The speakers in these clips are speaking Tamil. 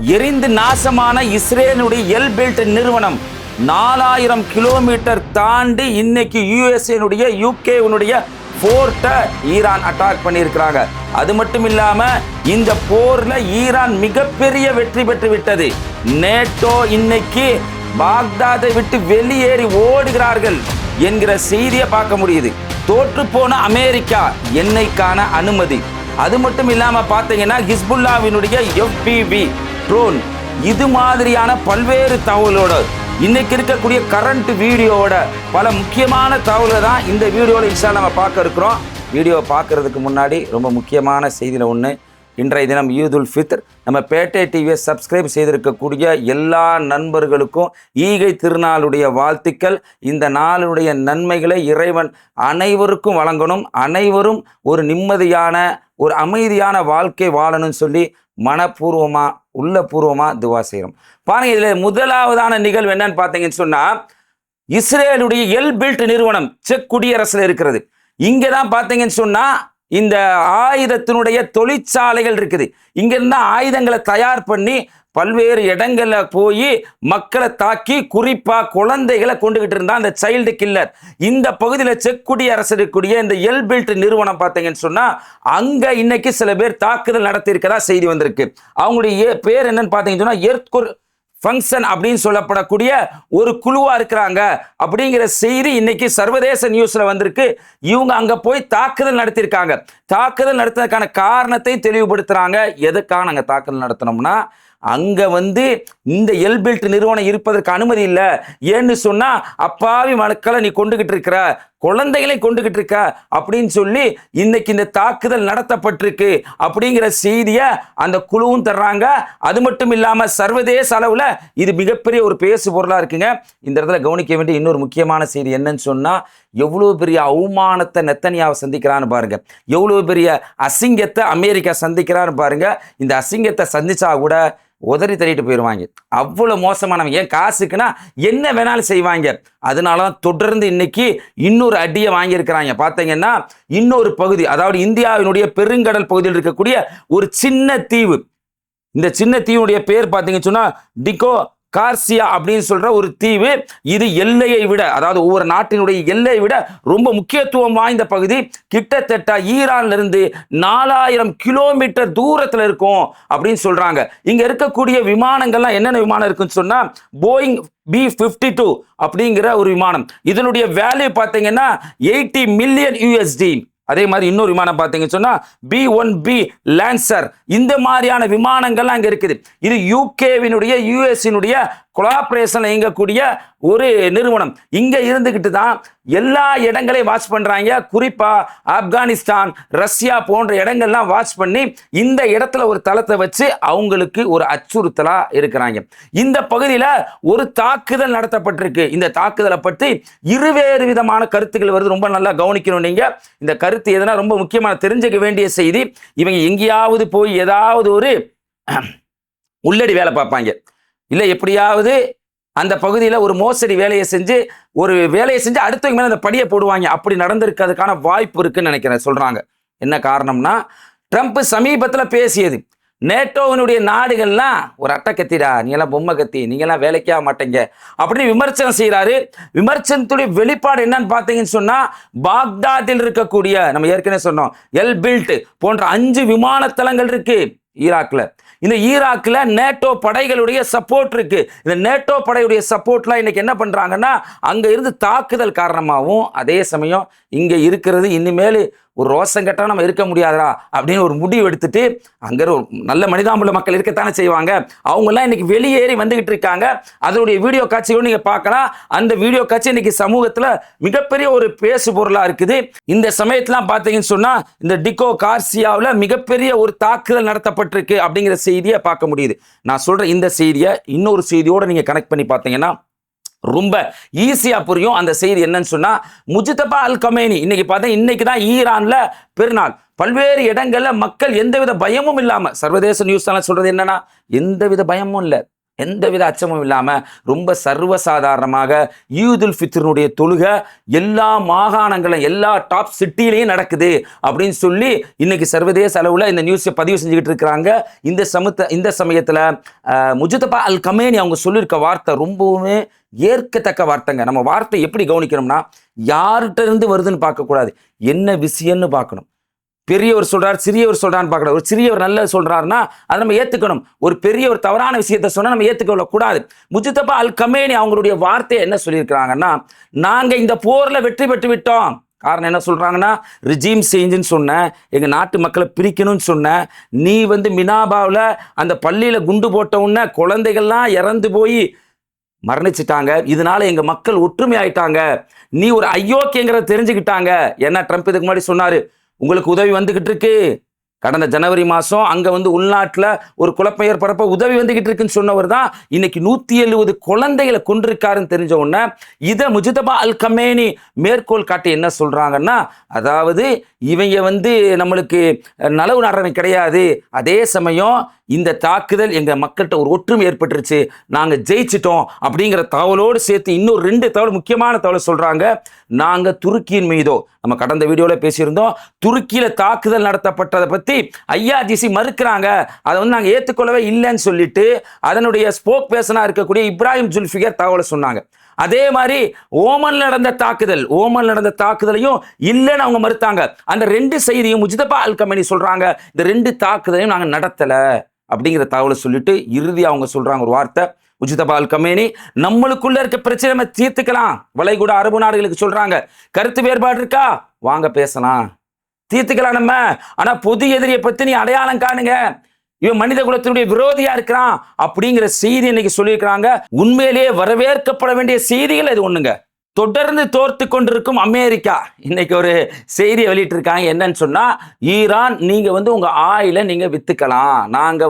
எரிந்து நாசமான இஸ்ரேலுடைய எல்பில்ட் நிறுவனம் 4000 கிலோமீட்டர் தாண்டி இன்னைக்கு யுஎஸ்ஏனுடைய யுகேனுடைய போர்ட்டை ஈரான் அட்டாக் பண்ணியிருக்கிறாங்க. அது மட்டும் இல்லாம இந்த போர்ல ஈரான் மிகப்பெரிய வெற்றி பெற்று விட்டது. நேட்டோ இன்னைக்கு பாக்தாதை விட்டு வெளியேறி ஓடுகிறார்கள் என்கிற செய்தியை பார்க்க முடியுது. தோற்று போன அமெரிக்கா எண்ணெய்க்கான அனுமதி. அது மட்டும் இல்லாம பார்த்தீங்கன்னா ஹிஸ்புல்லாவினுடைய FPV ட்ரோன், இது மாதிரியான பல்வேறு தகவலோட இன்னைக்கு இருக்கக்கூடிய கரண்ட் வீடியோவோட பல முக்கியமான தகவலை தான் இந்த வீடியோவில் இன்ஷா நம்ம பார்க்க இருக்கிறோம். வீடியோ பார்க்கறதுக்கு முன்னாடி ரொம்ப முக்கியமான செய்தியில் ஒன்று, இன்றைய தினம் ஈதுல் ஃபித்ர். நம்ம பேட்டை டிவியை சப்ஸ்கிரைப் செய்திருக்கக்கூடிய எல்லா நண்பர்களுக்கும் ஈகை திருநாளுடைய வாழ்த்துக்கள். இந்த நாளுடைய நன்மைகளை இறைவன் அனைவருக்கும் வழங்கணும். அனைவரும் ஒரு நிம்மதியான ஒரு அமைதியான வாழ்க்கை வாழணும்னு சொல்லி மனப்பூர்வமாக உள்ளபூர்வமாக துவா செய்கிறோம். பாருங்க, இதில் முதலாவதான நிகழ்வு என்னன்னு பார்த்தீங்கன்னு சொன்னால், இஸ்ரேலுடைய எல்பில்ட் நிறுவனம் செக் குடியரசில் இருக்கிறது. இங்கே தான் பார்த்தீங்கன்னு சொன்னால் இந்த ஆயுதத்தினுடைய தொழிற்சாலைகள் இருக்குது. இங்கிருந்து ஆயுதங்களை தயார் பண்ணி பல்வேறு இடங்களில் போய் மக்களை தாக்கி குறிப்பாக குழந்தைகளை கொண்டுகிட்டு இருந்தா அந்த சைல்டு கில்லர். இந்த பகுதியில் செக் குடியரசு இருக்கக்கூடிய இந்த எல்பில்ட் நிறுவனம் பார்த்தீங்கன்னு சொன்னால் அங்கே இன்னைக்கு சில பேர் தாக்குதல் நடத்தியிருக்கதா செய்தி வந்திருக்கு. அவங்களுடைய பேர் என்னன்னு பார்த்தீங்கன்னு சொன்னால் எர்த்குர் ஃபங்க்ஷன் அப்படின்னு சொல்லப்படக்கூடிய ஒரு குழுவா இருக்கிறாங்க அப்படிங்கிற செய்தி இன்னைக்கு சர்வதேச நியூஸ்ல வந்திருக்கு. இவங்க அங்க போய் தாக்குதல் நடத்தியிருக்காங்க. தாக்குதல் நடத்துறதுக்கான காரணத்தை தெளிவுபடுத்துறாங்க. எதுக்காக நாங்கள் தாக்குதல் நடத்தினோம்னா, அங்க இந்த எல்பில்ட் நிறுவனம் இருப்பதற்கு அனுமதி இல்லை. ஏன்னு சொன்னா அப்பாவி மக்களை நீ கொண்டுகிட்டு இருக்கிற, குழந்தைகளை கொண்டுகிட்டு இருக்க அப்படின்னு சொல்லி இன்னைக்கு இந்த தாக்குதல் நடத்தப்பட்டிருக்கு அப்படிங்கிற செய்தியை அந்த குழுவும் தர்றாங்க. அது மட்டும் இல்லாம சர்வதேச அளவுல இது மிகப்பெரிய ஒரு பேசு பொருளா இருக்குங்க. இந்த இடத்துல கவனிக்க வேண்டிய இன்னொரு முக்கியமான செய்தி என்னன்னு சொன்னா, எவ்வளவு பெரிய அவமானத்தை நெத்தனியாவை சந்திக்கிறான்னு பாருங்க, எவ்வளவு பெரிய அசிங்கத்தை அமெரிக்கா சந்திக்கிறான்னு பாருங்க. இந்த அசிங்கத்தை சந்திச்சா கூட உதறி தள்ளிட்டு போயிடுவாங்க. அவ்வளோ மோசமானவங்க. ஏன் காசுக்குன்னா என்ன வேணாலும் செய்வாங்க. அதனால தான் தொடர்ந்து இன்னைக்கு இன்னொரு அடியை வாங்கியிருக்கிறாங்க. பார்த்தீங்கன்னா இன்னொரு பகுதி, அதாவது இந்தியாவினுடைய பெருங்கடல் பகுதியில் இருக்கக்கூடிய ஒரு சின்ன தீவு. இந்த சின்ன தீவுடைய பேர் பார்த்தீங்கன்னு சொன்னா டிகோ கார்சியா அப்படின்னு சொல்ற ஒரு தீவு. இது எல்லையை விட, அதாவது ஒவ்வொரு நாட்டினுடைய எல்லையை விட ரொம்ப முக்கியத்துவம் வாய்ந்த பகுதி. கிட்டத்தட்ட ஈரான்ல இருந்து 4000 கிலோமீட்டர் தூரத்தில் இருக்கும் அப்படின்னு சொல்றாங்க. இங்க இருக்கக்கூடிய விமானங்கள்லாம் என்னென்ன விமானம் இருக்குன்னு சொன்னா, போயிங் B-52 அப்படிங்கிற ஒரு விமானம். இதனுடைய வேல்யூ பார்த்தீங்கன்னா $80 மில்லியன். அதே மாதிரி இன்னொரு விமானம் பார்த்தீங்கன்னு சொன்னா B-1B லான்சர். இந்த மாதிரியான விமானங்கள்லாம் அங்கே இருக்குது. இது யுகேவினுடைய யுஎஸ்னுடைய கொலாபரேஷன்ல இயங்கக்கூடிய ஒரு நிறுவனம். இங்க இருந்துகிட்டு தான் எல்லா இடங்களையும் வாட்ச் பண்றாங்க. குறிப்பா ஆப்கானிஸ்தான், ரஷ்யா போன்ற இடங்கள்லாம் வாட்ச் பண்ணி இந்த இடத்துல ஒரு தளத்தை வச்சு அவங்களுக்கு ஒரு அச்சுறுத்தலா இருக்கிறாங்க. இந்த பகுதியில் ஒரு தாக்குதல் நடத்தப்பட்டிருக்கு. இந்த தாக்குதலை பற்றி இருவேறு விதமான கருத்துக்கள் வருது. ரொம்ப நல்லா கவனிக்கணும். நீங்க இந்த கருத்து எதனா ரொம்ப முக்கியமான தெரிஞ்சுக்க வேண்டிய செய்தி. இவங்க எங்கேயாவது போய் ஏதாவது ஒரு உள்ளடி வேலை பார்ப்பாங்க, இல்லை எப்படியாவது அந்த பகுதியில் ஒரு மோசடி வேலையை செஞ்சு அடுத்தவங்க மேலே அந்த படியை போடுவாங்க. அப்படி நடந்திருக்கிறதுக்கான வாய்ப்பு இருக்குன்னு நினைக்கிறேன். சொல்றாங்க என்ன காரணம்னா, ட்ரம்ப் சமீபத்தில் பேசியது, நேட்டோவினுடைய நாடுகள்லாம் ஒரு அட்டை கத்திடா, நீங்களாம் பொம்மை கத்தி, நீங்களாம் வேலைக்கே மாட்டீங்க அப்படின்னு விமர்சனம் செய்கிறாரு. விமர்சனத்துடைய வெளிப்பாடு என்னன்னு பார்த்தீங்கன்னு சொன்னா, பாக்தாதில் இருக்கக்கூடிய, நம்ம ஏற்கனவே சொன்னோம், எல்பில்ட் போன்ற 5 விமான தளங்கள் இருக்கு ஈராக்ல. இந்த ஈராக்ல நேட்டோ படைகளுடைய சப்போர்ட் இருக்கு. இந்த நேட்டோ படையுடைய சப்போர்ட்லாம் இன்னைக்கு என்ன பண்றாங்கன்னா, அங்க இருந்து தாக்குதல் காரணமாகவும், அதே சமயம் இங்க இருக்கிறது இனிமேல் ஒரு ரோசங்கட்டா நம்ம இருக்க முடியாதா அப்படின்னு ஒரு முடிவு எடுத்துட்டு, அங்கே ஒரு நல்ல மனிதாம்புள்ள மக்கள் இருக்கத்தானே செய்வாங்க, அவங்கெல்லாம் இன்னைக்கு வெளியேறி வந்துகிட்டு இருக்காங்க. அதனுடைய வீடியோ காட்சிகளும் நீங்க பார்க்கலாம். அந்த வீடியோ காட்சி இன்னைக்கு சமூகத்தில் மிகப்பெரிய ஒரு பேசு பொருளா இருக்குது. இந்த சமயத்திலாம் பார்த்தீங்கன்னு சொன்னா, இந்த டிகோ கார்சியாவில் மிகப்பெரிய ஒரு தாக்குதல் நடத்தப்பட்டிருக்கு அப்படிங்கிற செய்தியை பார்க்க முடியுது. நான் சொல்ற இந்த செய்தியை இன்னொரு செய்தியோட நீங்க கனெக்ட் பண்ணி பார்த்தீங்கன்னா ரொம்ப ஈஸியா புரியும். அந்த செய்தி என்னன்னு சொன்னா, முஜ்தபா அல் கமேனி இன்னைக்கு தான் ஈரான்ல பெருநாள். பல்வேறு இடங்கள்ல மக்கள் எந்தவித பயமும் இல்லாம, சர்வதேச நியூஸ் சொல்றது என்னன்னா, எந்தவித பயமும் இல்லை, எந்தவித அச்சமும் இல்லாமல் ரொம்ப சர்வசாதாரணமாக ஈதுல் ஃபித்ருடைய தொழுகை எல்லா மாகாணங்களும் எல்லா டாப் சிட்டிலையும் நடக்குது அப்படின்னு சொல்லி இன்னைக்கு சர்வதேச அளவில் இந்த நியூஸை பதிவு செஞ்சுக்கிட்டு இருக்கிறாங்க. இந்த சமயத்தில் முஜ்தபா அல் கமேனி அவங்க சொல்லியிருக்க வார்த்தை ரொம்பவுமே ஏற்கத்தக்க வார்த்தைங்க. நம்ம வார்த்தை எப்படி கவனிக்கணும்னா, யார்கிட்ட இருந்து வருதுன்னு பார்க்கக்கூடாது, என்ன விஷயம்னு பார்க்கணும். பெரியவர் சொல்றார், சிறியவர் சொல்றான்னு பார்க்கணும். ஒரு சிறியவர் நல்லது சொல்றாருன்னா அதை நம்ம ஏத்துக்கணும். ஒரு பெரியவர் தவறான விஷயத்தை சொன்னா நம்ம ஏத்துக்கொள்ள கூடாது. முஜ்தபா அல் கமேனி அவங்களுடைய வார்த்தையை என்ன சொல்லியிருக்கிறாங்கன்னா, நாங்க இந்த போர்ல வெற்றி பெற்று விட்டோம். காரணம் என்ன சொல்றாங்கன்னா, ரிஜீம் சேஞ்சுன்னு சொன்ன, எங்க நாட்டு மக்களை பிரிக்கணும்னு சொன்ன, நீ மினாபாவில் அந்த பள்ளியில குண்டு போட்ட உடனே குழந்தைகள்லாம் இறந்து போய் மரணிச்சிட்டாங்க, இதனால எங்க மக்கள் ஒற்றுமை ஆயிட்டாங்க, நீ ஒரு அயோக்கியங்கிறத தெரிஞ்சுக்கிட்டாங்க. ஏன்னா ட்ரம்ப் இதுக்கு முன்னாடி சொன்னாரு, உங்களுக்கு உதவி வந்துகிட்டு இருக்கு, கடந்த ஜனவரி மாதம் அங்கே உள்நாட்டில் ஒரு குழப்பம் ஏற்படுறப்ப உதவி வந்துகிட்டு இருக்குன்னு சொன்னவர் தான் இன்னைக்கு 170 குழந்தைகளை கொண்டிருக்காருன்னு தெரிஞ்ச உடனே இதை முஜ்தபா அல் கமேனி மேற்கோள் காட்டி என்ன சொல்றாங்கன்னா, அதாவது இவங்க நம்மளுக்கு நலவு நாடுறவங்க கிடையாது, அதே சமயம் இந்த தாக்குதல் எங்க மக்கள்கிட்ட ஒரு ஒற்றுமை ஏற்பட்டுருச்சு, நாங்க ஜெயிச்சிட்டோம் அப்படிங்கிற தகவலோடு சேர்த்து இன்னொரு 2 தகவல், முக்கியமான தகவல் சொல்றாங்க. நாங்க துருக்கியின் மீதோ, நம்ம கடந்த வீடியோல பேசியிருந்தோம், துருக்கியில தாக்குதல் நடத்தப்பட்டதை பத்தி IRGC மறுக்கிறாங்க, அதை நாங்க ஏற்றுக்கொள்ளவே இல்லைன்னு சொல்லிட்டு அதனுடைய ஸ்போக் பேர்சனா இருக்கக்கூடிய இப்ராஹிம் ஜுல்ஃபிகர் தகவலை சொன்னாங்க. அதே மாதிரி ஓமன் நடந்த தாக்குதலையும் இல்லைன்னு அவங்க மறுத்தாங்க. அந்த 2 செய்தியும் முஜ்தபா அல் கமேனி சொல்றாங்க, இந்த 2 தாக்குதலையும் நாங்க நடத்தல அப்படிங்கிற தகவலை சொல்லிட்டு இறுதி அவங்க சொல்றாங்க ஒரு வார்த்தை, முஜ்தபா அல் கமேனி, நம்மளுக்குள்ள இருக்க பிரச்சனை நம்ம தீர்த்துக்கலாம். வளைகுடா அரபு நாடுகளுக்கு சொல்றாங்க, கருத்து வேறுபாடு இருக்கா வாங்க பேசலாம், தீர்த்துக்கலாம் நம்ம, ஆனா பொது எதிரியை பத்தி நீ அடையாளம் காணுங்க, இவன் மனித குலத்தினுடைய விரோதியா இருக்கிறான் அப்படிங்கிற செய்தி இன்னைக்கு சொல்லியிருக்கிறாங்க. உண்மையிலேயே வரவேற்கப்பட வேண்டிய செய்திகள் இது ஒண்ணுங்க. தொடர்ந்து தோர்த்து கொண்டிருக்கும் அமெரிக்கா இன்னைக்கு ஒரு செய்தியை வெளியிட்டிருக்காங்க. என்னன்னு சொன்னா, ஈரான் நீங்க உங்க ஆயில நீங்க வித்துக்கலாம், நாங்க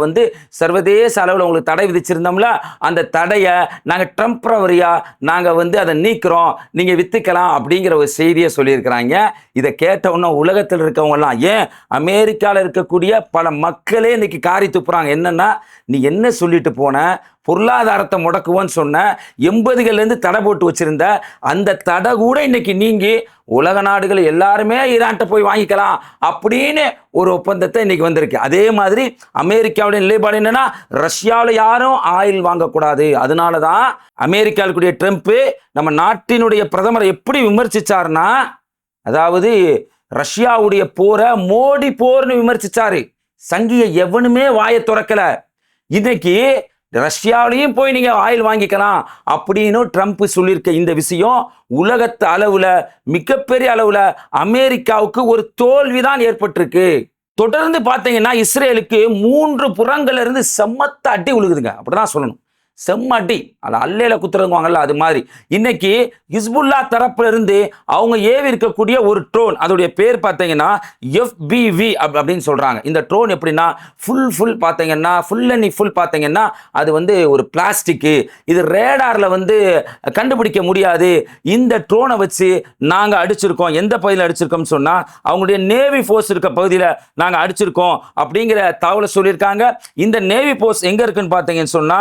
சர்வதேச அளவில் உங்களுக்கு தடை விதிச்சிருந்தோம்ல, அந்த தடையை நாங்க டெம்பரவரியா நாங்க அதை நீக்கிறோம், நீங்க வித்துக்கலாம் அப்படிங்கிற ஒரு செய்தியை சொல்லியிருக்கிறாங்க. இதை கேட்ட உடனே உலகத்தில் இருக்கவங்க எல்லாம், ஏன் அமெரிக்காவில் இருக்கக்கூடிய பல மக்களே இன்னைக்கு காரி துப்புறாங்க. என்னன்னா, நீ என்ன சொல்லிட்டு போன, பொருளாதாரத்தை முடக்குவோன்னு சொன்ன, 80கள்லேருந்து தடை போட்டு வச்சிருந்த அந்த தடை கூட இன்னைக்கு நீங்கி உலக நாடுகள் எல்லாருமே ஈரான்கிட்ட போய் வாங்கிக்கலாம் அப்படின்னு ஒரு ஒப்பந்தத்தை இன்னைக்கு வந்திருக்கு. அதே மாதிரி அமெரிக்காவுடைய நிலைப்பாடு என்னன்னா, ரஷ்யாவில் யாரும் ஆயில் வாங்கக்கூடாது. அதனால தான் அமெரிக்காவுடைய ட்ரம்ப் நம்ம நாட்டினுடைய பிரதமரை எப்படி விமர்சிச்சாருன்னா, அதாவது ரஷ்யாவுடைய போரை மோடி போர்னு விமர்சிச்சாரு. சங்கிய எவனுமே வாயை திறக்கல. இன்னைக்கு ரஷ்யாவிலையும் போய் நீங்க ஆயில் வாங்கிக்கலாம் அப்படின்னு ட்ரம்ப் சொல்லியிருக்க இந்த விஷயம் உலகத்து அளவுல மிகப்பெரிய அளவுல அமெரிக்காவுக்கு ஒரு தோல்விதான் ஏற்பட்டிருக்கு. தொடர்ந்து பார்த்தீங்கன்னா இஸ்ரேலுக்கு 3 புறங்கள்ல இருந்து செம்மத்த அடி விழுகுதுங்க, அப்படிதான் சொல்லணும். செம்மடி அது அல்லையில குத்துறதுவாங்கல்ல, அது மாதிரி இன்னைக்கு ஹிஸ்புல்லா தரப்புல இருந்து அவங்க ஏவி இருக்கக்கூடிய ஒரு ட்ரோன், அதோடைய பேர் பார்த்தீங்கன்னா FBV அப்படின்னு சொல்றாங்க. இந்த ட்ரோன் எப்படின்னா ஃபுல் பார்த்தீங்கன்னா ஃபுல் பார்த்தீங்கன்னா அது ஒரு பிளாஸ்டிக்கு, இது ரேடார்ல கண்டுபிடிக்க முடியாது. இந்த ட்ரோனை வச்சு நாங்க அடிச்சிருக்கோம். எந்த பகுதியில் அடிச்சிருக்கோம்னு சொன்னா அவங்களுடைய நேவி ஃபோர்ஸ் இருக்க பகுதியில் நாங்க அடிச்சிருக்கோம் அப்படிங்கிற தகவலை சொல்லியிருக்காங்க. இந்த நேவி ஃபோர்ஸ் எங்க இருக்குன்னு பார்த்தீங்கன்னு சொன்னா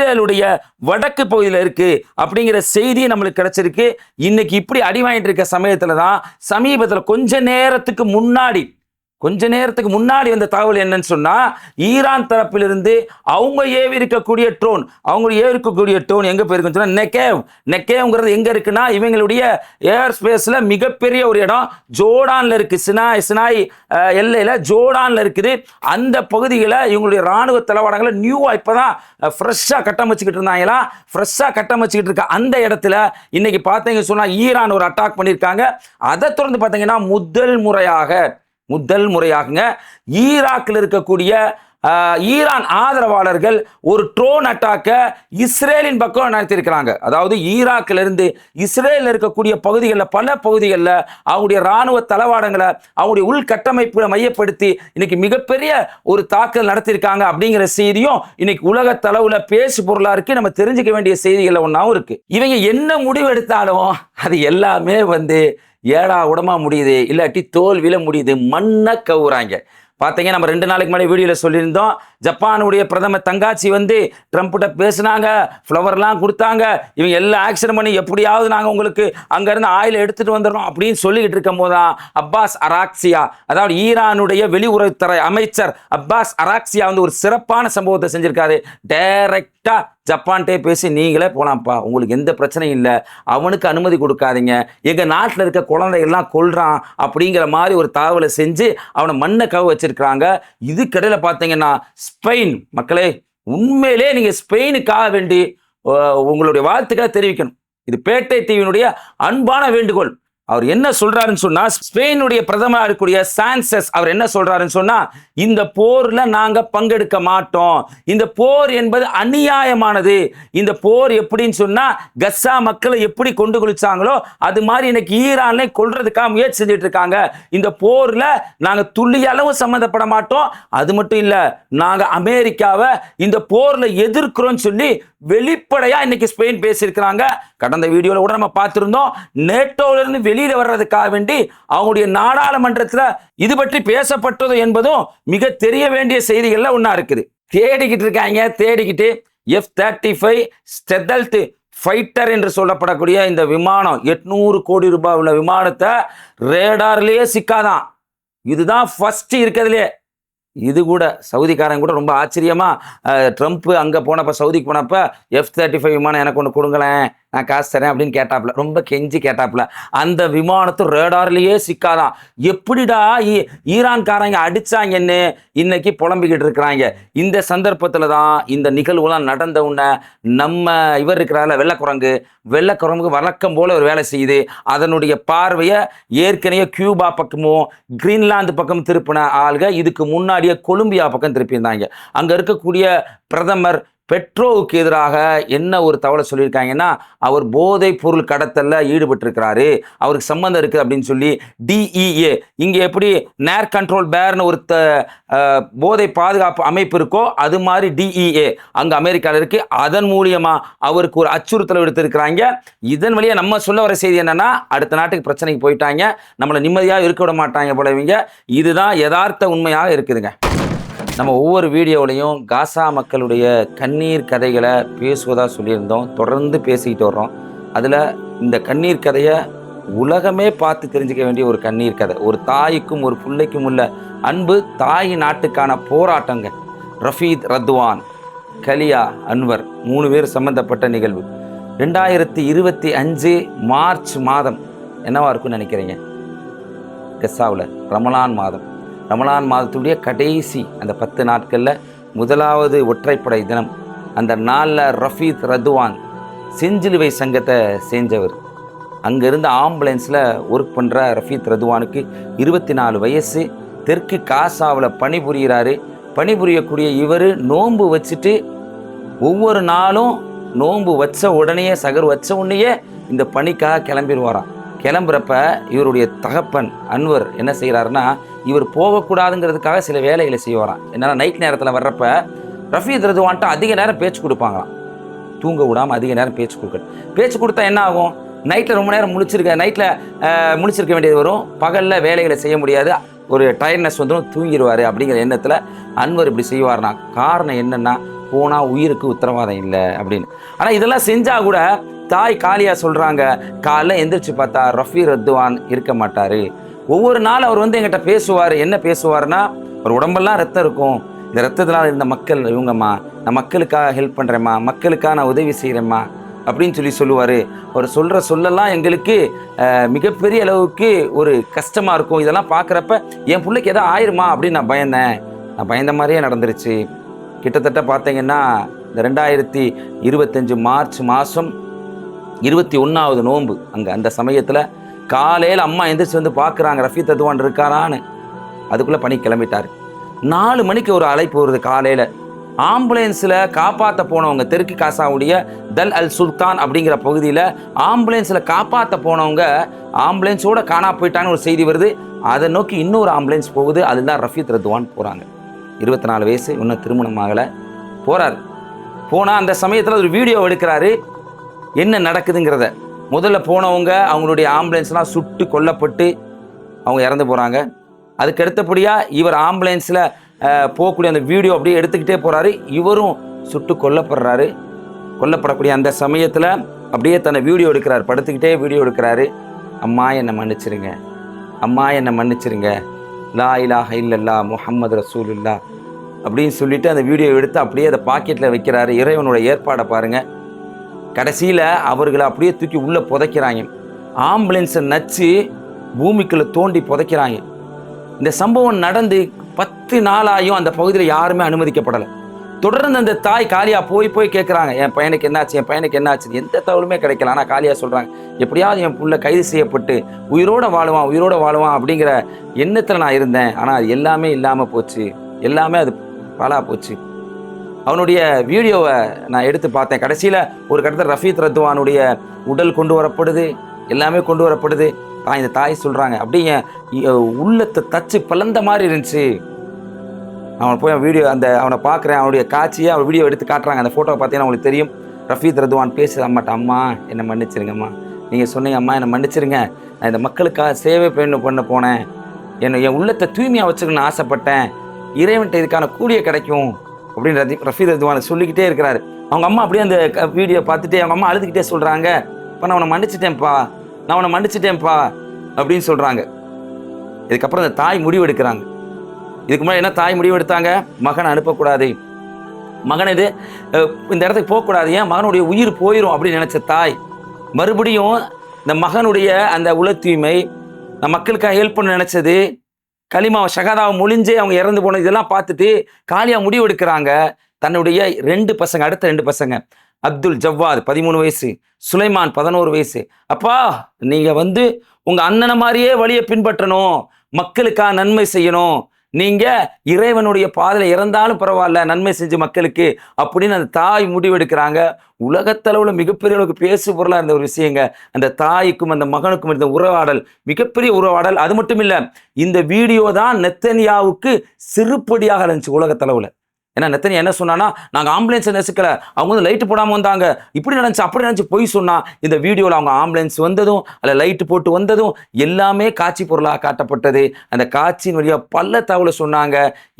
இஸ்ரேலுடைய வடக்கு பகுதியில் இருக்கு அப்படிங்கிற செய்தி நம்மளுக்கு கிடைச்சிருக்கு. இன்னைக்கு இப்படி அடி வாங்கிட்டு இருக்க சமயத்துல தான் சமீபத்தில் கொஞ்ச நேரத்துக்கு முன்னாடி வந்த தகவல் என்னன்னு சொன்னா, ஈரான் தரப்பிலிருந்து அவங்க ஏவி இருக்கக்கூடிய ட்ரோன் எங்க போயிருக்குன்னு சொன்னா நெக்கேவ்ங்கிறது எங்க இருக்குன்னா இவங்களுடைய ஏர் ஸ்பேஸ்ல மிகப்பெரிய ஒரு இடம் ஜோர்டான்ல இருக்கு. சினாய் எல்லையில ஜோர்டான்ல இருக்குது. அந்த பகுதிகளை இவங்களுடைய ராணுவ தளவாடங்களை நியூவா இப்பதான் ஃப்ரெஷ்ஷா கட்டமைச்சுக்கிட்டு இருந்தாங்களா, ஃப்ரெஷ்ஷா கட்டமைச்சுக்கிட்டு இருக்க அந்த இடத்துல இன்னைக்கு பார்த்தீங்க சொன்னா ஈரான் ஒரு அட்டாக் பண்ணியிருக்காங்க. அதை தொடர்ந்து பார்த்தீங்கன்னா முதல் முறையாகங்க ஈராக்கில் இருக்கக்கூடிய ஈரான் ஆதரவாளர்கள் ஒரு ட்ரோன் அட்டாக்க இஸ்ரேலின் பக்கம் நடத்தியிருக்கிறாங்க. அதாவது ஈராக்கில் இருந்து இஸ்ரேலில் இருக்கக்கூடிய பகுதிகளில் பல பகுதிகளில் அவங்களுடைய இராணுவ தளவாடங்களை அவங்களுடைய உள்கட்டமைப்புகளை மையப்படுத்தி இன்னைக்கு மிகப்பெரிய ஒரு தாக்குதல் நடத்தியிருக்காங்க அப்படிங்கிற செய்தியும் இன்னைக்கு உலக தளவுல பேசு பொருளா இருக்கு. நம்ம தெரிஞ்சுக்க வேண்டிய செய்திகள் ஒன்றாவும் இருக்கு. இவங்க என்ன முடிவு எடுத்தாலும் அது எல்லாமே ஏடா உடமா முடியுது, இல்லாட்டி தோல்வியில முடியுது, மண்ணை கவுறாங்க. பார்த்தீங்க நம்ம 2 நாளைக்கு முன்னாடி வீடியோவில் சொல்லியிருந்தோம், ஜப்பானுடைய பிரதமர் தங்காச்சி வந்து ட்ரம்ப்கிட்ட பேசினாங்க, ஃப்ளவர்லாம் கொடுத்தாங்க, இவங்க எல்லாம் ஆக்ஷன் பண்ணி எப்படியாவது நாங்கள் உங்களுக்கு அங்கேருந்து ஆயில் எடுத்துகிட்டு வந்துடுறோம் அப்படின்னு சொல்லிக்கிட்டு இருக்கும் போதுதான் அப்பாஸ் அராக்சியா, அதாவது ஈரானுடைய வெளியுறவுத்துறை அமைச்சர் அப்பாஸ் அராக்சியா வந்து ஒரு சிறப்பான சம்பவத்தை செஞ்சிருக்காரு. டைரக்டா ஜப்பான்கிட்டே பேசி நீங்களே போலாம்ப்பா, உங்களுக்கு எந்த பிரச்சனையும் இல்லை, அவனுக்கு அனுமதி கொடுக்காதீங்க, எங்கள் நாட்டில் இருக்க குழந்தைகள்லாம் கொல்றான் அப்படிங்கிற மாதிரி ஒரு தகவலை செஞ்சு அவனை மண்ணை கவ வச்சிருக்கிறாங்க. இதுக்கடையில் பார்த்தீங்கன்னா ஸ்பெயின் மக்களே, உண்மையிலே நீங்கள் ஸ்பெயினுக்காக வேண்டி உங்களுடைய வாழ்த்துக்களை தெரிவிக்கணும். இது பேட்டை டிவியினுடைய அன்பான வேண்டுகோள். அவர் என்ன சொல்றாருன்னு சொன்னா, ஸ்பெயினுடைய பிரதமர் இருக்கக்கூடிய சான்சஸ் அவர் என்ன சொல்றாருன்னு சொன்னா, இந்த போர்ல நாங்க பங்கெடுக்க மாட்டோம், இந்த போர் என்பது அநியாயமானது, இந்த போர் எப்படின்னு சொன்னா கஸ்ஸா மக்களை எப்படி கொண்டு குளிச்சாங்களோ அது மாதிரி இன்னைக்கு ஈரான்ல கொல்றதுக்காக முயற்சி செஞ்சுட்டு இருக்காங்க, இந்த போர்ல நாங்க துள்ளி அளவு சம்மந்தப்பட மாட்டோம், அது மட்டும் இல்ல நாங்க அமெரிக்காவை இந்த போர்ல எதிர்க்கிறோம் சொல்லி வெளிப்படையா இன்னைக்கு ஸ்பெயின் பேசியிருக்கிறாங்க. கடந்த வீடியோல கூட நம்ம பார்த்திருந்தோம், நேட்டோல இருந்து வெளியில வர்றதுக்காக வேண்டி அவங்களுடைய நாடாளுமன்றத்தில் இது பற்றி பேசப்பட்டது என்பதும் மிக தெரிய வேண்டிய செய்திகள்ல ஒன்னா இருக்குது. தேடிக்கிட்டு இருக்காங்க, தேடிக்கிட்டு F-35 ஸ்டெல்த் ஃபைட்டர் என்று சொல்லப்படக்கூடிய இந்த விமானம் 800 கோடி ரூபாய் உள்ள விமானத்தை ரேடார்லயே சிக்காதான். இதுதான் ஃபர்ஸ்ட் இருக்கிறதுலே. இது கூட சவுதிக்காரங்க கூட ரொம்ப ஆச்சரியமா ட்ரம்ப் அங்கே போனப்போ, சவுதிக்கு போனப்போ F-35 விமானம் எனக்கு ஒன்று கொடுங்களேன், நான் காசு தரேன் அப்படின்னு கேட்டாப்புல, ரொம்ப கெஞ்சி கேட்டாப்புல. அந்த விமானத்தை ரேடார்லேயே சிக்காதான். எப்படிடா ஈரான்காரங்க அடிச்சாங்கன்னு இன்னைக்கு புலம்பிக்கிட்டு இருக்கிறாங்க. இந்த சந்தர்ப்பத்தில் தான் இந்த நிகழ்வுலாம் நடந்த உடனே நம்ம இவர் இருக்கிறாரில்ல வெள்ளைக்குரங்கு வழக்கம் போல ஒரு வேலை செய்யுது. அதனுடைய பார்வையை ஏற்கனவே கியூபா பக்கமும் கிரீன்லாந்து பக்கம் திருப்பின ஆள்க இதுக்கு முன்னாடியே கொலம்பியா பக்கம் திருப்பியிருந்தாங்க. அங்கே இருக்கக்கூடிய பிரதமர் பெட்ரோவுக்கு எதிராக என்ன ஒரு தகவலை சொல்லியிருக்காங்கன்னா, அவர் போதைப் பொருள் கடத்தல்ல ஈடுபட்டிருக்கிறாரு, அவருக்கு சம்பந்தம் இருக்குது அப்படின்னு சொல்லி DEA, இங்கே எப்படி நேர் கண்ட்ரோல் பேர்னு ஒரு போதை பாதுகாப்பு அமைப்பு இருக்கோ அது மாதிரி DEA அங்கே அமெரிக்காவில் இருக்கு. அதன் மூலியமா அவருக்கு ஒரு அச்சுறுத்தல் எடுத்திருக்கிறாங்க. இதன் வழியாக நம்ம சொல்ல வர செய்தி என்னன்னா, அடுத்த நாட்டுக்கு பிரச்சனைக்கு போயிட்டாங்க, நம்மளை நிம்மதியாக இருக்க விட மாட்டாங்க போலவீங்க. இதுதான் யதார்த்த உண்மையாக இருக்குதுங்க. நம்ம ஒவ்வொரு வீடியோவிலையும் காசா மக்களுடைய கண்ணீர் கதைகளை பேசுவதாக சொல்லியிருந்தோம், தொடர்ந்து பேசிக்கிட்டு வர்றோம். அதில் இந்த கண்ணீர் கதையை உலகமே பார்த்து தெரிஞ்சுக்க வேண்டிய ஒரு கண்ணீர் கதை. ஒரு தாய்க்கும் ஒரு பிள்ளைக்கும் உள்ள அன்பு, தாய் நாட்டுக்கான போராட்டங்க. ரஃபீத் ரத்வான், கலியா அன்வர் 3 பேர் சம்பந்தப்பட்ட நிகழ்வு 2025 மார்ச் மாதம் என்னவா இருக்குன்னு நினைக்கிறீங்க? கஸ்ஸாவில் ரமலான் மாதத்துடைய கடைசி அந்த 10 நாட்களில் முதலாவது ஒற்றைப்படை தினம். அந்த நாளில் ரஃபீத் ரத்வான் செஞ்சிலுவை சங்கத்தை செஞ்சவர். அங்கேருந்து ஆம்புலன்ஸில் ஒர்க் பண்ணுற ரஃபீத் ரத்வானுக்கு 24 வயசு. தெற்கு காசாவில் பணிபுரிகிறாரு. பணிபுரியக்கூடிய இவர் நோன்பு வச்சுட்டு ஒவ்வொரு நாளும் நோன்பு வச்ச உடனேயே சகர் வச்ச உடனேயே இந்த பணிக்காக கிளம்பிடுவாராம். கிளம்புறப்ப இவருடைய தகப்பன் அன்வர் என்ன செய்கிறாருன்னா, இவர் போகக்கூடாதுங்கிறதுக்காக சில வேலைகளை செய்வாராம். என்னன்னா, நைட் நேரத்தில் வர்றப்ப ரஃபீத் ரத்வான்ட்ட அதிக நேரம் பேச்சு கொடுப்பாங்களாம், தூங்க விடாமல் அதிக நேரம் பேச்சு கொடுத்தா என்ன ஆகும், நைட்டில் ரொம்ப நேரம் முழிச்சிருக்க வேண்டியது வரும், பகலில் வேலைகளை செய்ய முடியாது, ஒரு டயர்ட்னஸ் வந்துடும், தூங்கிடுவார். அப்படிங்கிற எண்ணத்தில் அன்வர் இப்படி செய்வார்னா, காரணம் என்னென்னா போனால் உயிருக்கு உத்தரவாதம் இல்லை அப்படின்னு. ஆனால் இதெல்லாம் செஞ்சால் கூட தாய் காலியா சொல்கிறாங்க, காலைல எந்திரிச்சு பார்த்தா ரஃபீத் ரத்வான் இருக்க மாட்டார். ஒவ்வொரு நாள் அவர் வந்து எங்கிட்ட பேசுவார். என்ன பேசுவார்னா, ஒரு உடம்பெல்லாம் ரத்தம் இருக்கும், இந்த ரத்தத்தினால் இருந்த மக்கள் இவங்கம்மா, நான் மக்களுக்காக ஹெல்ப் பண்ணுறேம்மா, மக்களுக்காக நான் உதவி செய்கிறேம்மா அப்படின்னு சொல்லுவார். அவர் சொல்கிற சொல்லலாம் எங்களுக்கு மிகப்பெரிய அளவுக்கு ஒரு கஷ்டமாக இருக்கும். இதெல்லாம் பார்க்குறப்ப என் பிள்ளைக்கு எதாவது ஆயிருமா அப்படின்னு நான் பயந்த மாதிரியே நடந்துருச்சு. கிட்டத்தட்ட பார்த்தீங்கன்னா இந்த 2025 மார்ச் மாதம் 21வது நோன்பு. அந்த சமயத்தில் காலையில் அம்மா எந்திரிச்சு வந்து பார்க்குறாங்க ரஃபீத் ரத்வான் இருக்காரான்னு. அதுக்குள்ளே பணி கிளம்பிட்டார். 4 மணிக்கு ஒரு அழைப்பு வருது காலையில். ஆம்புலன்ஸில் காப்பாற்ற போனவங்க, தெற்கு காசாவுடைய தல் அல் சுல்தான் அப்படிங்கிற பகுதியில் ஆம்புலன்ஸில் காப்பாற்ற போனவங்க ஆம்புலன்ஸோடு காணா போயிட்டான்னு ஒரு செய்தி வருது. அதை நோக்கி இன்னொரு ஆம்புலன்ஸ் போகுது. அதுதான் ரஃபீத் ரத்வான் போகிறாங்க. 24 வயசு, இன்னும் திருமணம் ஆகலை. போனால் அந்த சமயத்தில் ஒரு வீடியோ எடுக்கிறாரு, என்ன நடக்குதுங்கிறத. முதல்ல போனவங்க அவங்களுடைய ஆம்புலன்ஸ்லாம் சுட்டு கொல்லப்பட்டு அவங்க இறந்து போகிறாங்க. அதுக்கு அடுத்தபடியாக இவர் ஆம்புலன்ஸில் போகக்கூடிய அந்த வீடியோ அப்படியே எடுத்துக்கிட்டே போகிறாரு. இவரும் சுட்டு கொல்லப்படுறாரு. கொல்லப்படக்கூடிய அந்த சமயத்தில் அப்படியே தன்னை வீடியோ எடுக்கிறார், படுத்துக்கிட்டே வீடியோ எடுக்கிறாரு. அம்மா என்னை மன்னிச்சிருங்க, அம்மா என்னை மன்னிச்சிருங்க, லா இலாஹ இல்லல்லாஹ் முஹம்மது ரசூலுல்லாஹ் அப்படின்னு சொல்லிட்டு அந்த வீடியோ எடுத்து அப்படியே அதை பாக்கெட்டில் வைக்கிறாரு. இறைவனோட ஏற்பாடை பாருங்கள். கடைசியில் அவர்களை அப்படியே தூக்கி உள்ளே புதைக்கிறாங்க. ஆம்புலன்ஸை நச்சு பூமிக்குள்ளே தோண்டி புதைக்கிறாங்க. இந்த சம்பவம் நடந்து 10 நாளாயும் அந்த பகுதியில் யாருமே அனுமதிக்கப்படலை. தொடர்ந்து அந்த தாய் காலியா போய் கேட்குறாங்க, என் பையனுக்கு என்னாச்சு, என் பையனுக்கு என்னாச்சு. எந்த தகவலுமே கிடைக்கல. ஆனால் காலியா சொல்கிறாங்க, எப்படியாவது என் புள்ள கைது செய்யப்பட்டு உயிரோடு வாழுவான் அப்படிங்கிற எண்ணத்தில் நான் இருந்தேன். ஆனால் எல்லாமே இல்லாமல் போச்சு, எல்லாமே அது பாழாக போச்சு. அவனுடைய வீடியோவை நான் எடுத்து பார்த்தேன். கடைசியில் ஒரு கட்டத்தில் ரஃபீத் ரத்வானுடைய உடல் கொண்டு வரப்படுது, எல்லாமே கொண்டு வரப்படுது. இந்த தாய் சொல்கிறாங்க, அப்படியே உள்ளத்தை தச்சு பலந்த மாதிரி இருந்துச்சு. அவன் போய் வீடியோ அவனை பார்க்குறேன், அவனுடைய காட்சியை அவன் வீடியோ எடுத்து காட்டுறாங்க. அந்த ஃபோட்டோவை பார்த்தீங்கன்னா உங்களுக்கு தெரியும். ரஃபீத் ரத்வான் பேசுகிற அம்மாட்ட, அம்மா என்னை மன்னிச்சிருங்கம்மா, நீங்கள் சொன்னீங்க அம்மா என்னை மன்னிச்சிருங்க, நான் இந்த மக்களுக்காக சேவை பண்ண போனேன், என் உள்ளத்தை தூய்மையாக வச்சுக்கணும்னு ஆசைப்பட்டேன், இறைவன்ட்ட இதுக்கான கூலிய கிடைக்கும் அப்படின்னு ரஃபீத் ரத்வான் சொல்லிக்கிட்டே இருக்கிறாரு. அவங்க அம்மா அப்படியே அந்த வீடியோ பார்த்துட்டு அவங்க அம்மா அழுதுகிட்டே சொல்கிறாங்க, இப்போ நான் உன்னை மன்னிச்சிட்டேன்ப்பா அப்படின்னு சொல்கிறாங்க. இதுக்கப்புறம் அந்த தாய் முடிவு எடுக்கிறாங்க. இதுக்கு முன்னாடி என்ன தாய் முடிவு எடுத்தாங்க, மகனை அனுப்பக்கூடாது, மகன் இது இந்த இடத்துக்கு போகக்கூடாது, ஏன் மகனுடைய உயிர் போயிடும் அப்படின்னு நினச்ச தாய் மறுபடியும் இந்த மகனுடைய அந்த உள தூய்மை, மக்களுக்காக ஹெல்ப் பண்ண நினச்சது, கலிமாவை ஷகாதாவை மொழிஞ்சே அவங்க இறந்து போனது, இதெல்லாம் பார்த்துட்டு காலியாக முடிவு எடுக்கிறாங்க. தன்னுடைய 2 பசங்க, அடுத்த 2 பசங்க, அப்துல் ஜவ்வாத் 13 வயசு, சுலைமான் 11 வயசு, அப்பா நீங்கள் உங்கள் அண்ணனை மாதிரியே வழியை பின்பற்றணும், மக்களுக்காக நன்மை செய்யணும், நீங்கள் இறைவனுடைய பாதையில் இறந்தாலும் பரவாயில்ல, நன்மை செஞ்சு மக்களுக்கு அப்படின்னு அந்த தாய் முடிவெடுக்கிறாங்க. உலகத்தளவில் மிகப்பெரிய அளவுக்கு பேசு பொருளாக இருந்த ஒரு விஷயங்க. அந்த தாய்க்கும் அந்த மகனுக்கும் இருந்த உறவாடல் மிகப்பெரிய உறவாடல். அது மட்டும் இல்லை, இந்த வீடியோ தான் நெத்தனியாவுக்கு சிறுபடியாக இருந்துச்சு உலகத்தளவில். ஏன்னா நெத்தனியா என்ன சொன்னான்னா, நாங்கள் ஆம்புலன்ஸை நெசுக்கலை, அவங்க லைட்டு போடாமல் வந்தாங்க, இப்படி நினச்சி அப்படி நினச்சி போய் சொன்னால், இந்த வீடியோவில் அவங்க ஆம்புலன்ஸ் வந்ததும் அதில் லைட்டு போட்டு வந்ததும் எல்லாமே காட்சி பொருளாக காட்டப்பட்டது. அந்த காட்சியின் வழியாக பல தகவலை சொன்னாங்க.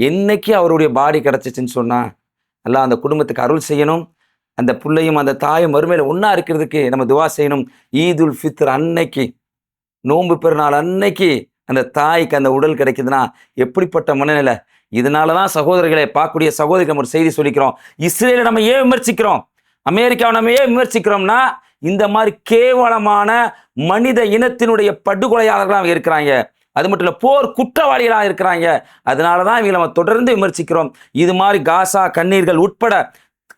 என்னைக்கு அவருடைய பாடி கிடச்சிச்சின்னு சொன்னால், எல்லாம் அந்த குடும்பத்துக்கு அருள் செய்யணும். அந்த பிள்ளையும் அந்த தாயும் மறுமையில் ஒன்றா இருக்கிறதுக்கு நம்ம துவா செய்யணும். ஈதுல் ஃபித்ர் அன்னைக்கு, நோன்பு பெருநாள் அன்னைக்கு அந்த தாய்க்கு அந்த உடல் கிடைக்குதுன்னா எப்படிப்பட்ட மனநிலை. இதனால தான் சகோதரர்களை பார்க்கக்கூடிய சகோதரிக்கு நம்ம ஒரு செய்தி சொல்லிக்கிறோம். இஸ்ரேலை நம்ம ஏன் விமர்சிக்கிறோம், அமெரிக்காவை நம்ம ஏன் விமர்சிக்கிறோம்னா, இந்த மாதிரி கேவலமான மனித இனத்தினுடைய படுகொலையாளர்களாக இருக்கிறாங்க. அது மட்டும் இல்லை, போர் குற்றவாளிகளாக இருக்கிறாங்க. அதனால தான் இவங்களை நம்ம தொடர்ந்து விமர்சிக்கிறோம். இது மாதிரி காசா கண்ணீர்கள் உட்பட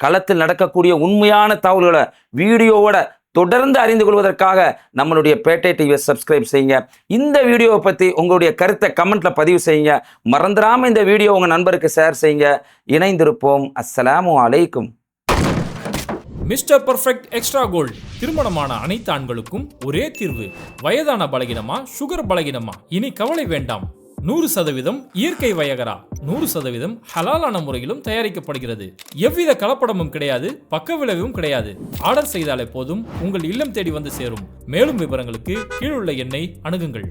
களத்தில் நடக்கக்கூடிய உண்மையான தகவல்களை வீடியோவோட தொடர்ந்து அறிந்து கொள்வதற்காக நம்மளுடைய பேட்டை டிவியை சப்ஸ்கிரைப் செய்யுங்க. இந்த வீடியோவை பற்றி உங்களுடைய கருத்தை கமெண்ட்ல பதிவு செய்யுங்க. மறந்துடாமல் இந்த வீடியோ உங்கள் நண்பருக்கு ஷேர் செய்யுங்க. இணைந்திருப்போம். அஸ்ஸலாமு அலைக்கும். Mister perfect extra gold. திருமணமான அனைத்து ஆண்களுக்கும் ஒரே தீர்வு. வயதான பலகினமா, சுகர் பலகினமா, இனி கவலை வேண்டாம். 100% இயற்கை வயகரா, 100% ஹலாலான முறையிலும் தயாரிக்கப்படுகிறது. எவ்வித கலப்படமும் கிடையாது, பக்க விளைவும் கிடையாது. ஆர்டர் செய்தாலே போதும், உங்கள் இல்லம் தேடி வந்து சேரும். மேலும் விவரங்களுக்கு கீழுள்ள எண்ணை அணுகுங்கள்.